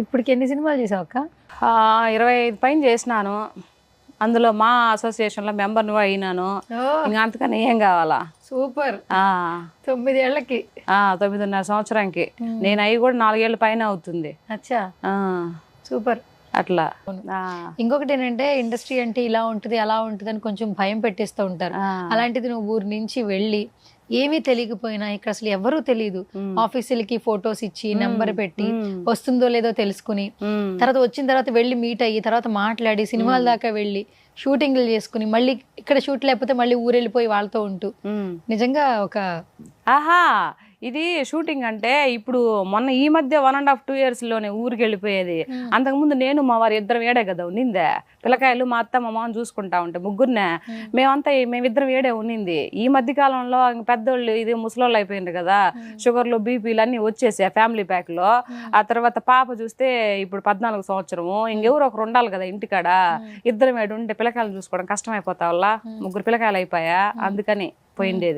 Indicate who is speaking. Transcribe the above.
Speaker 1: ఇప్పటికి ఎన్ని సినిమాలు చేసావు అక్క?
Speaker 2: 25 పైన చేసినాను. అందులో మా అసోసియేషన్లో మెంబర్ను అయినాను. ఇంకా అంతకని ఏం కావాలా.
Speaker 1: సూపర్. 9 ఏళ్ళకి
Speaker 2: 9.5 సంవత్సరానికి. నేను అవి కూడా 4 ఏళ్ళ పైన అవుతుంది.
Speaker 1: అచ్చా, సూపర్.
Speaker 2: అట్లా.
Speaker 1: ఇంకొకటి ఏంటంటే ఇండస్ట్రీ అంటే ఇలా ఉంటుంది అలా ఉంటుంది అని కొంచెం భయం పెట్టేస్తూ ఉంటారు. అలాంటిది నువ్వు ఊరి నుంచి వెళ్ళి ఏమీ తెలియకపోయినా ఇక్కడ అసలు ఎవరూ తెలియదు, ఆఫీసులకి ఫొటోస్ ఇచ్చి నెంబర్ పెట్టి వస్తుందో లేదో తెలుసుకుని తర్వాత వచ్చిన తర్వాత వెళ్ళి మీట్ అయ్యి తర్వాత మాట్లాడి సినిమాల దాకా వెళ్ళి షూటింగ్లు చేసుకుని మళ్ళీ ఇక్కడ షూట్ లేకపోతే మళ్ళీ ఊరెళ్ళిపోయి వాళ్ళతో ఉంటూ నిజంగా ఒక
Speaker 2: ఇది షూటింగ్ అంటే ఇప్పుడు మొన్న ఈ మధ్య 1.5 2 years లోనే ఊరికి వెళ్ళిపోయేది. అంతకుముందు నేను మా వారు ఇద్దరం ఏడే కదా ఉన్నిందే. పిల్లకాయలు మా అత్త మా మామ చూసుకుంటా ఉంటే ముగ్గురునే మేమిద్దరం ఏడే ఉన్నింది. ఈ మధ్య కాలంలో పెద్దోళ్ళు ఇది ముసలోళ్ళు అయిపోయింది కదా, షుగర్లు బీపీలు అన్ని వచ్చేసాయి ఫ్యామిలీ ప్యాక్ లో. ఆ తర్వాత పాప చూస్తే ఇప్పుడు 14 సంవత్సరము. ఇంకెవరు ఒకరు ఉండాలి కదా ఇంటికాడ. ఇద్దరం ఏడు ఉంటే పిల్లకాయలు చూసుకోవడం కష్టం అయిపోతా వల్ల ముగ్గురు పిల్లకాయలు అయిపోయా, అందుకని పోయిండేది.